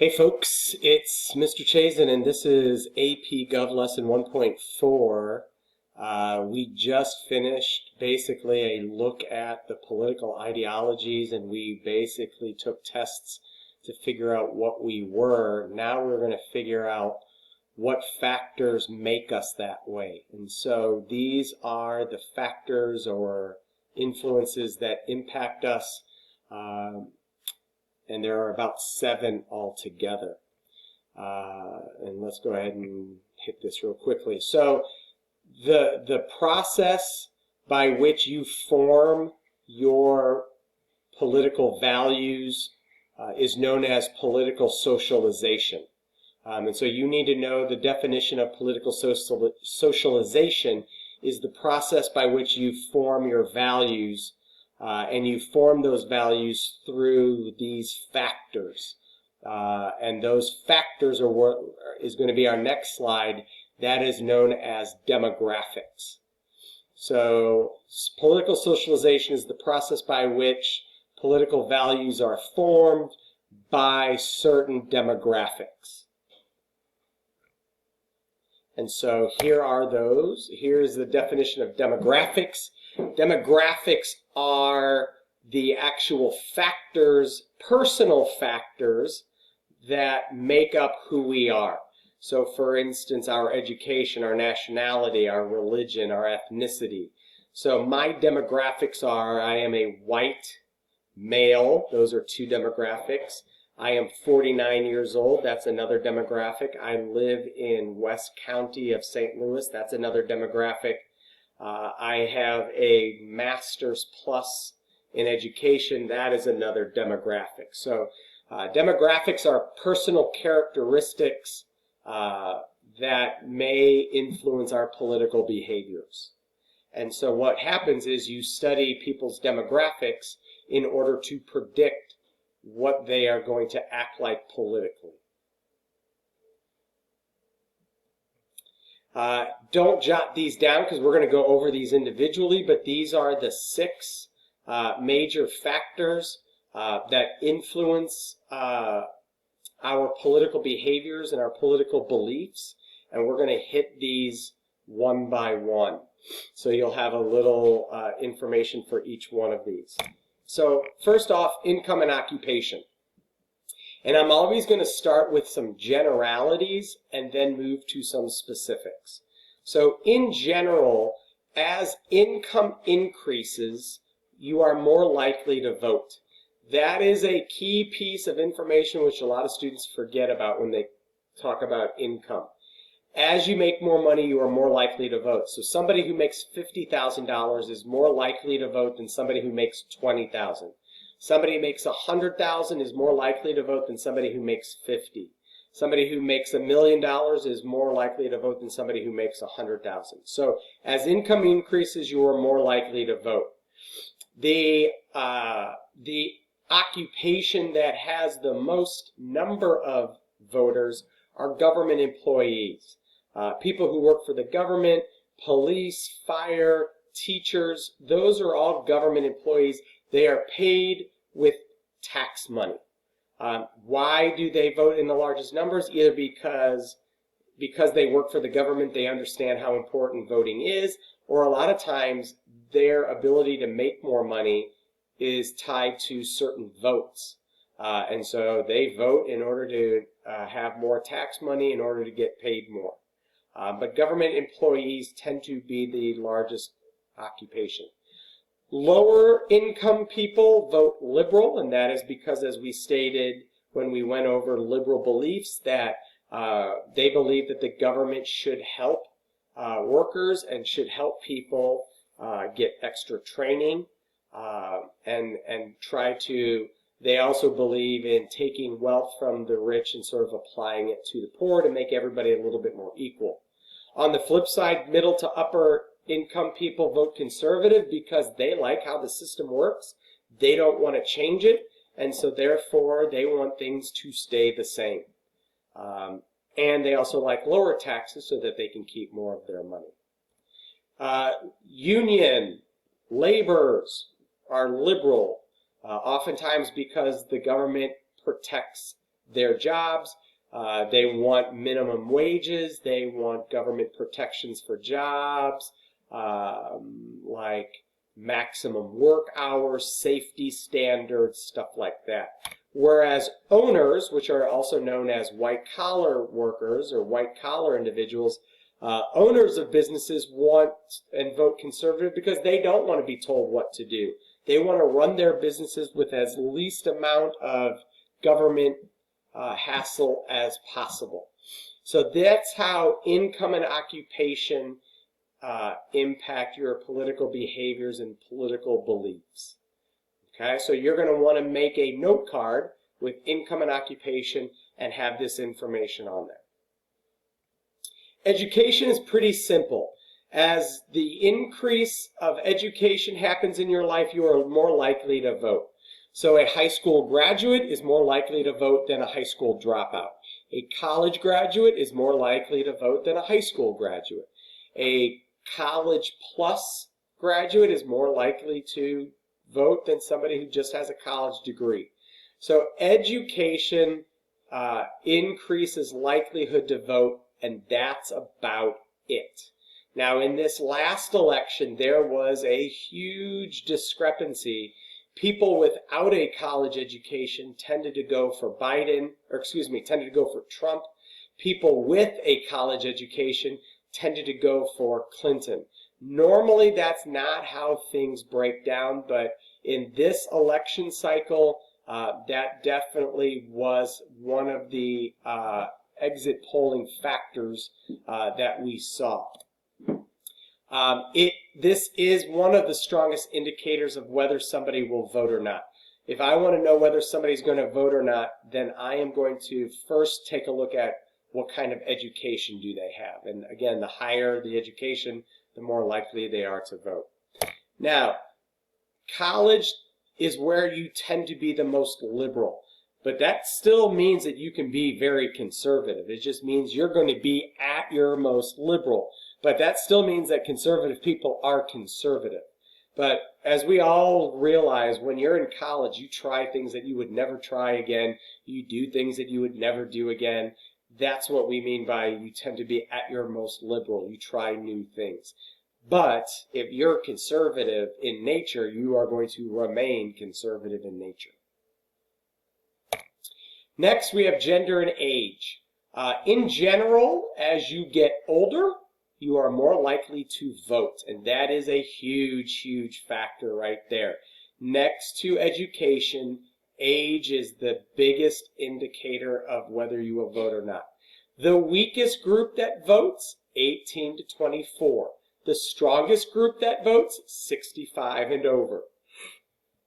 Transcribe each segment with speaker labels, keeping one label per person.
Speaker 1: Hey folks, it's Mr. Chazen and this is AP Gov Lesson 1.4. We just finished basically a look at the political ideologies and we basically took tests to figure out what we were. Now we're going to figure out what factors make us that way. And so these are the factors or influences that impact us. And there are about 7 altogether. And let's go ahead and hit this real quickly. So the process by which you form your political values is known as political socialization. And so you need to know the definition of political socialization is the process by which you form your values. And you form those values through these factors. And those factors are what is going to be our next slide. That is known as demographics. So political socialization is the process by which political values are formed by certain demographics. And so here are those. Here's the definition of demographics. Demographics are the actual factors, personal factors, that make up who we are. So for instance, our education, our nationality, our religion, our ethnicity. So my demographics are, I am a white male. Those are 2 demographics. I am 49 years old. That's another demographic. I live in West County of St. Louis. That's another demographic. I have a master's plus in education. That is another demographic. So demographics are personal characteristics that may influence our political behaviors. And so what happens is you study people's demographics in order to predict what they are going to act like politically. Don't jot these down because we're going to go over these individually, but these are the 6 major factors that influence our political behaviors and our political beliefs, and we're going to hit these one by one. So you'll have a little information for each one of these. So first off, income and occupation. And I'm always going to start with some generalities and then move to some specifics. So in general, as income increases, you are more likely to vote. That is a key piece of information which a lot of students forget about when they talk about income. As you make more money, you are more likely to vote. So somebody who makes $50,000 is more likely to vote than somebody who makes $20,000. Somebody who makes $100,000 is more likely to vote than somebody who makes $50,000. Somebody who makes $1 million is more likely to vote than somebody who makes $100,000. So as income increases, you are more likely to vote. The occupation that has the most number of voters are government employees. People who work for the government, police, fire, teachers, those are all government employees. They are paid with tax money. Why do they vote in the largest numbers? Either because they work for the government, they understand how important voting is, or a lot of times their ability to make more money is tied to certain votes. And so they vote in order to have more tax money in order to get paid more. But government employees tend to be the largest occupation. Lower income people vote liberal, and that is because, as we stated when we went over liberal beliefs, that they believe that the government should help workers and should help people get extra training and try to. They also believe in taking wealth from the rich and sort of applying it to the poor to make everybody a little bit more equal. On the flip side, middle to upper income people vote conservative because they like how the system works. They don't want to change it, and so therefore they want things to stay the same. And they also like lower taxes so that they can keep more of their money. Union, laborers are liberal, oftentimes because the government protects their jobs. They want minimum wages. They want government protections for jobs, like maximum work hours, safety standards, stuff like that. Whereas owners, which are also known as white-collar workers or white-collar individuals, owners of businesses want and vote conservative because they don't want to be told what to do. They want to run their businesses with as least amount of government hassle as possible. So that's how income and occupation impact your political behaviors and political beliefs. Okay, so you're going to want to make a note card with income and occupation and have this information on there. Education is pretty simple. As the increase of education happens in your life, you are more likely to vote. So a high school graduate is more likely to vote than a high school dropout. A college graduate is more likely to vote than a high school graduate. A college plus graduate is more likely to vote than somebody who just has a college degree. So education increases likelihood to vote, and that's about it. Now, in this last election, there was a huge discrepancy. People without a college education tended to go for tended to go for Trump. People with a college education tended to go for Clinton. Normally, that's not how things break down, but in this election cycle, that definitely was one of the exit polling factors that we saw. This is one of the strongest indicators of whether somebody will vote or not. If I want to know whether somebody's going to vote or not, then I am going to first take a look at what kind of education do they have. And again, the higher the education, the more likely they are to vote. Now, college is where you tend to be the most liberal. But that still means that you can be very conservative. It just means you're going to be at your most liberal. But that still means that conservative people are conservative. But as we all realize, when you're in college, you try things that you would never try again. You do things that you would never do again. That's what we mean by you tend to be at your most liberal. You try new things. But if you're conservative in nature, you are going to remain conservative in nature. Next, we have gender and age. In general, as you get older, you are more likely to vote. And that is a huge, huge factor right there. Next to education, age is the biggest indicator of whether you will vote or not. The weakest group that votes, 18 to 24. The strongest group that votes, 65 and over.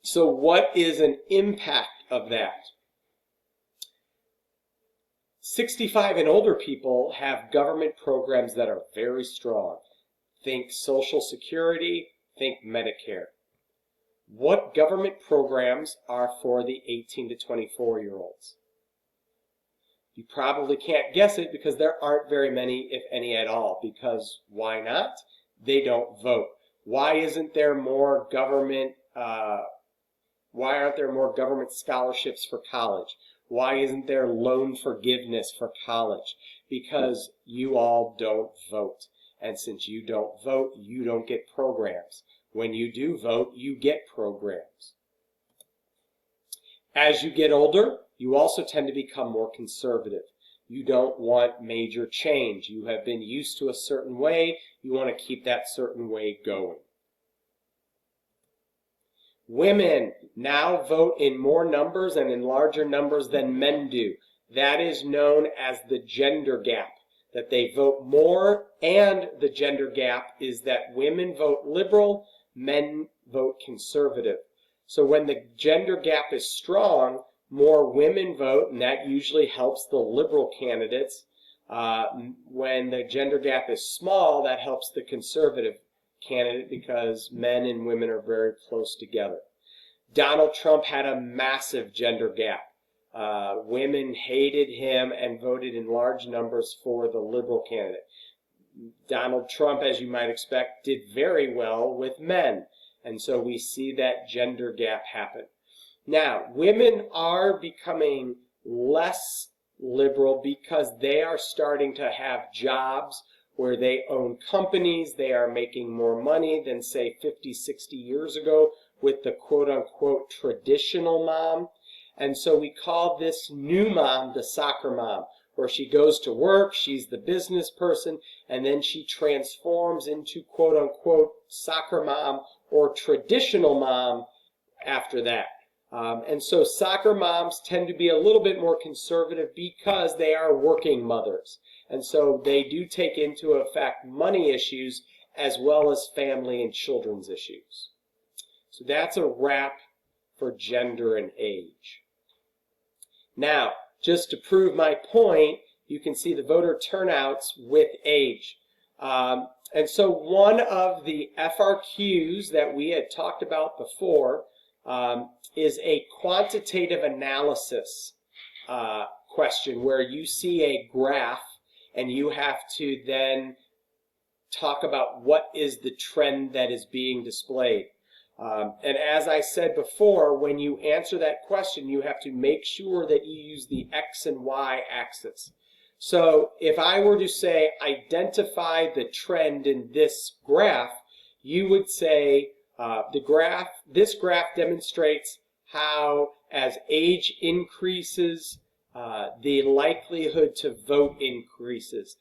Speaker 1: So what is an impact of that? 65 and older people have government programs that are very strong. Think Social Security, think Medicare. What government programs are for the 18 to 24-year-olds? You probably can't guess it because there aren't very many, if any at all. Because why not? They don't vote. Why isn't there more government? Why aren't there more government scholarships for college? Why isn't there loan forgiveness for college? Because you all don't vote. And since you don't vote, you don't get programs. When you do vote, you get programs. As you get older, you also tend to become more conservative. You don't want major change. You have been used to a certain way. You want to keep that certain way going. Women now vote in more numbers and in larger numbers than men do. That is known as the gender gap, that they vote more, and the gender gap is that women vote liberal, men vote conservative. So when the gender gap is strong, more women vote, and that usually helps the liberal candidates. When the gender gap is small, that helps the conservative candidate because men and women are very close together. Donald Trump had a massive gender gap. Women hated him and voted in large numbers for the liberal candidate. Donald Trump, as you might expect, did very well with men. And so we see that gender gap happen. Now, women are becoming less liberal because they are starting to have jobs where they own companies. They are making more money than, say, 50, 60 years ago with the quote-unquote traditional mom. And so we call this new mom the soccer mom, where she goes to work, she's the business person, and then she transforms into quote-unquote soccer mom or traditional mom after that. And so soccer moms tend to be a little bit more conservative because they are working mothers. And so they do take into effect money issues as well as family and children's issues. So that's a wrap for gender and age. Now, just to prove my point, you can see the voter turnouts with age. And so one of the FRQs that we had talked about before is a quantitative analysis question where you see a graph and you have to then talk about what is the trend that is being displayed. And as I said before, when you answer that question, you have to make sure that you use the X and Y axis. So if I were to say, identify the trend in this graph, you would say this graph demonstrates how as age increases, the likelihood to vote increases.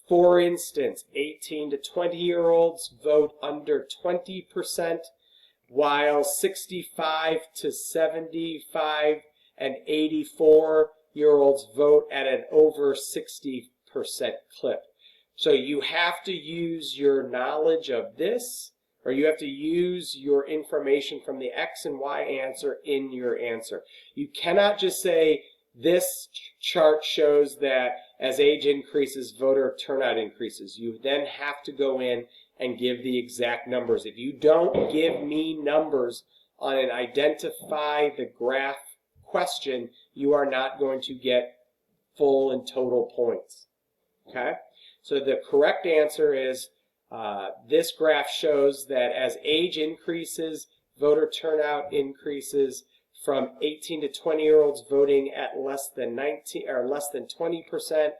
Speaker 1: For instance, 18 to 20-year-olds vote under 20%, while 65 to 75 and 84-year-olds vote at an over 60% clip. So you have to use your knowledge of this, or you have to use your information from the X and Y answer in your answer. You cannot just say, this chart shows that as age increases, voter turnout increases. You then have to go in and give the exact numbers. If you don't give me numbers on an identify the graph question, you are not going to get full and total points. Okay? So the correct answer is this graph shows that as age increases, voter turnout increases from 18 to 20-year-olds voting at less than 20%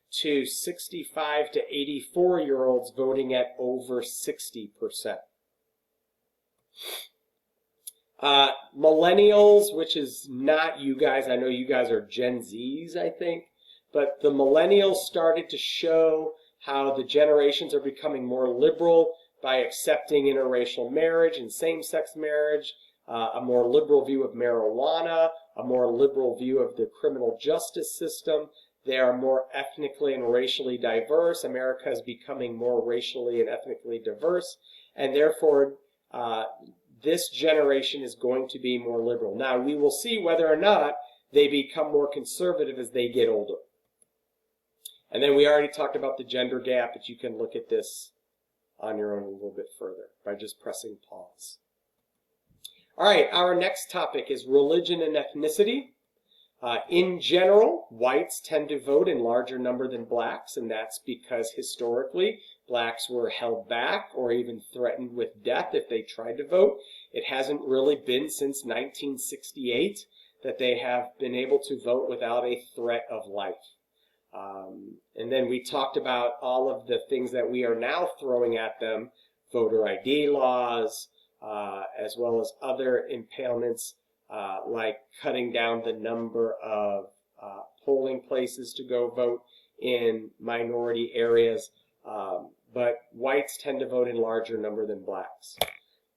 Speaker 1: to 65 to 84-year-olds voting at over 60%. Millennials, which is not you guys, I know you guys are Gen Zs, I think, but the millennials started to show how the generations are becoming more liberal by accepting interracial marriage and same-sex marriage, a more liberal view of marijuana, a more liberal view of the criminal justice system. They are more ethnically and racially diverse. America is becoming more racially and ethnically diverse, and therefore this generation is going to be more liberal. Now, we will see whether or not they become more conservative as they get older. And then we already talked about the gender gap, but you can look at this on your own a little bit further by just pressing pause. All right, our next topic is religion and ethnicity. In general, whites tend to vote in larger number than blacks, and that's because historically blacks were held back or even threatened with death if they tried to vote. It hasn't really been since 1968 that they have been able to vote without a threat of life. And then we talked about all of the things that we are now throwing at them, voter ID laws, as well as other impalements like cutting down the number of polling places to go vote in minority areas. But whites tend to vote in larger number than blacks.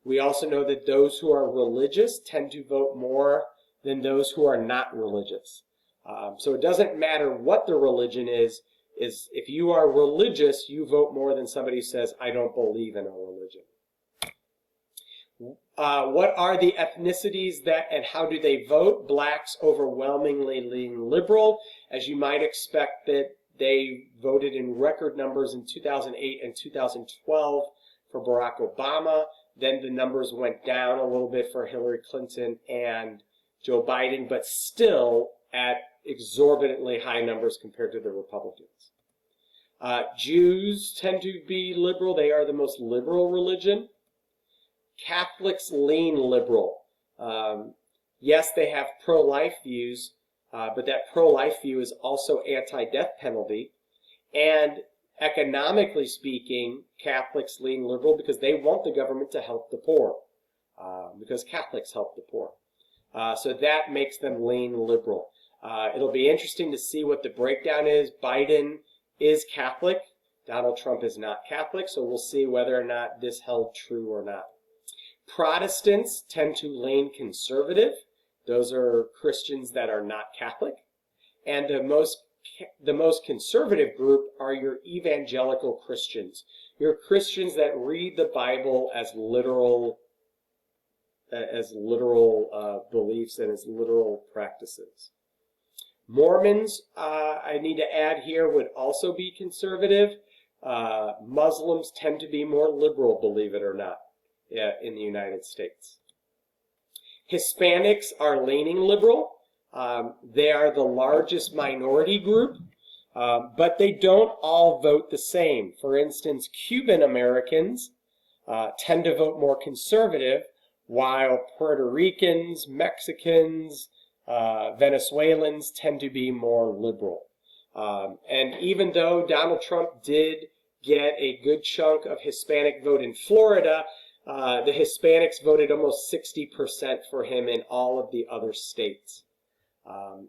Speaker 1: We also know that those who are religious tend to vote more than those who are not religious. So it doesn't matter what the religion is if you are religious, you vote more than somebody who says, I don't believe in a religion. What are the ethnicities and how do they vote? Blacks overwhelmingly lean liberal. As you might expect, that they voted in record numbers in 2008 and 2012 for Barack Obama. Then the numbers went down a little bit for Hillary Clinton and Joe Biden, but still at exorbitantly high numbers compared to the Republicans. Jews tend to be liberal. They are the most liberal religion. Catholics lean liberal. Yes, they have pro-life views, but that pro-life view is also anti-death penalty. And economically speaking, Catholics lean liberal because they want the government to help the poor, because Catholics help the poor. So that makes them lean liberal. It'll be interesting to see what the breakdown is. Biden is Catholic. Donald Trump is not Catholic, so we'll see whether or not this held true or not. Protestants tend to lean conservative. Those are Christians that are not Catholic. And the most conservative group are your evangelical Christians. Your Christians that read the Bible as literal beliefs and as literal practices. Mormons, I need to add here, would also be conservative. Muslims tend to be more liberal, believe it or not, in the United States. Hispanics are leaning liberal. They are the largest minority group, but they don't all vote the same. For instance, Cuban Americans tend to vote more conservative, while Puerto Ricans, Mexicans, Venezuelans tend to be more liberal. And even though Donald Trump did get a good chunk of Hispanic vote in Florida, the Hispanics voted almost 60% for him in all of the other states.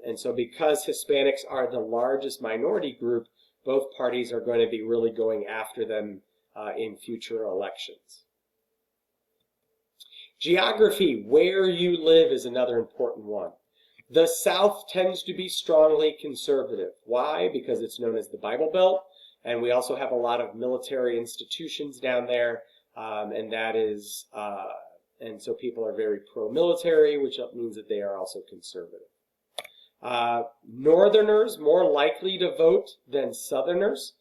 Speaker 1: And so because Hispanics are the largest minority group, both parties are going to be really going after them in future elections. Geography, where you live, is another important one. The South tends to be strongly conservative. Why? Because it's known as the Bible Belt, and we also have a lot of military institutions down there, and so people are very pro-military, which means that they are also conservative. Northerners more likely to vote than Southerners,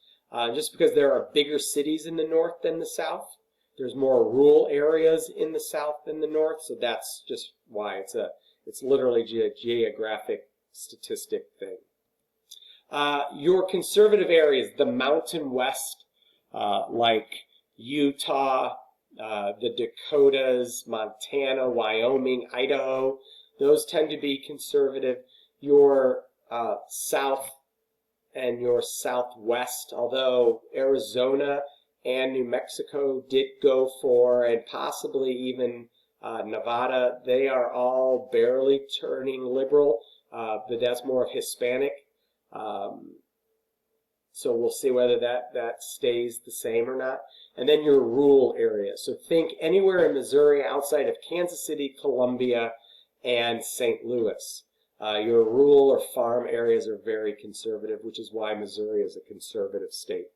Speaker 1: just because there are bigger cities in the North than the South. There's more rural areas in the South than the North, so that's just why it's literally a geographic statistic thing. Your conservative areas, the Mountain West, like Utah, the Dakotas, Montana, Wyoming, Idaho, those tend to be conservative. Your South and your Southwest, although Arizona and New Mexico did go for, and possibly even Nevada, they are all barely turning liberal, but that's more of Hispanic. So we'll see whether that stays the same or not. And then your rural areas. So think anywhere in Missouri outside of Kansas City, Columbia, and St. Louis. Your rural or farm areas are very conservative, which is why Missouri is a conservative state.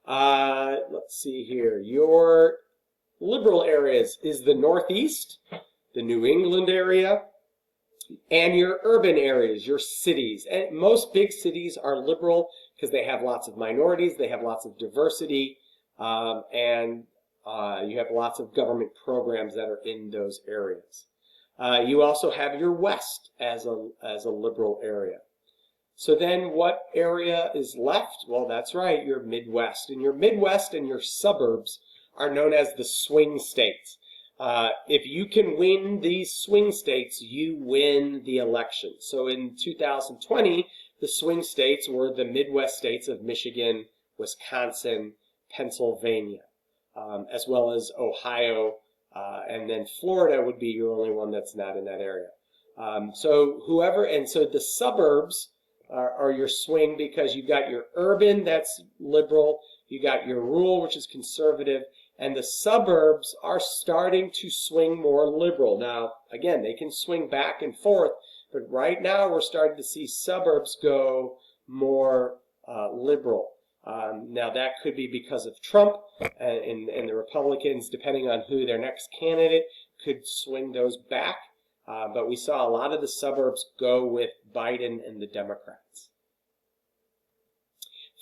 Speaker 1: Let's see here. Your liberal areas is the Northeast, the New England area, and your urban areas, your cities. And most big cities are liberal because they have lots of minorities, they have lots of diversity, and you have lots of government programs that are in those areas. You also have your West as a liberal area. So then what area is left? Well, that's right, your Midwest. And your Midwest and your suburbs are known as the swing states. If you can win these swing states, you win the election. So in 2020, the swing states were the Midwest states of Michigan, Wisconsin, Pennsylvania, as well as Ohio, and then Florida would be your only one that's not in that area. So the suburbs are your swing because you got your urban, that's liberal, you got your rural, which is conservative, and the suburbs are starting to swing more liberal. Now, again, they can swing back and forth, but right now we're starting to see suburbs go more liberal. Now, that could be because of Trump, and the Republicans, depending on who their next candidate, could swing those back. But we saw a lot of the suburbs go with Biden and the Democrats.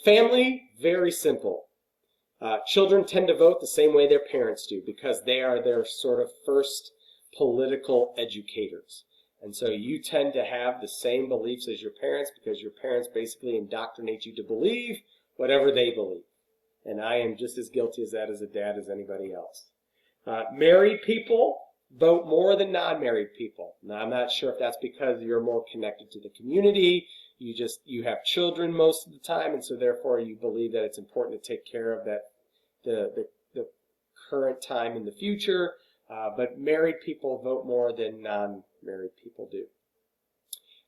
Speaker 1: Family, very simple. Children tend to vote the same way their parents do because they are their sort of first political educators. And so you tend to have the same beliefs as your parents because your parents basically indoctrinate you to believe whatever they believe. And I am just as guilty as that as a dad as anybody else. Married people, vote more than non-married people. Now, I'm not sure if that's because you're more connected to the community, you have children most of the time, and so therefore you believe that it's important to take care of the current time in the future, but married people vote more than non-married people do.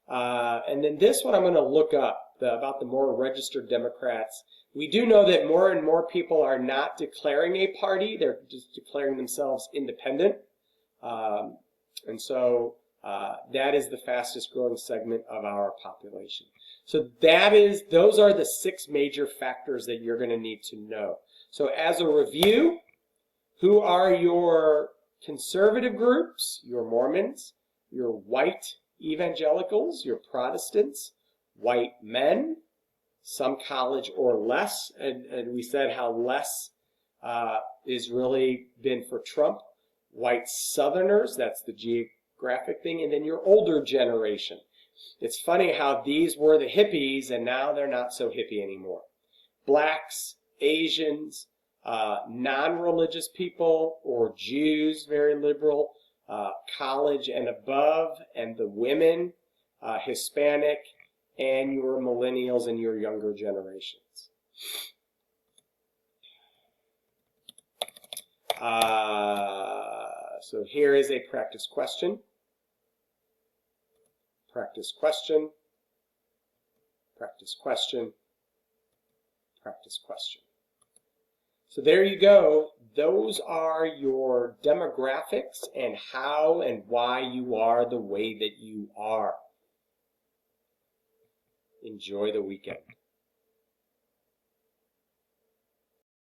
Speaker 1: And then this one I'm going to look up, about the more registered Democrats. We do know that more and more people are not declaring a party, they're just declaring themselves independent. And so that is the fastest growing segment of our population. So those are the 6 major factors that you're going to need to know. So as a review, who are your conservative groups? Your Mormons, your white evangelicals, your Protestants, white men, some college or less, and we said how less is really been for Trump. White Southerners, that's the geographic thing, and then your older generation. It's funny how these were the hippies, and now they're not so hippie anymore. Blacks, Asians, non-religious people, or Jews, very liberal, college and above, and the women, Hispanic, and your millennials and your younger generations. So here is a practice question. Practice question. Practice question. Practice question. So there you go. Those are your demographics and how and why you are the way that you are. Enjoy the weekend.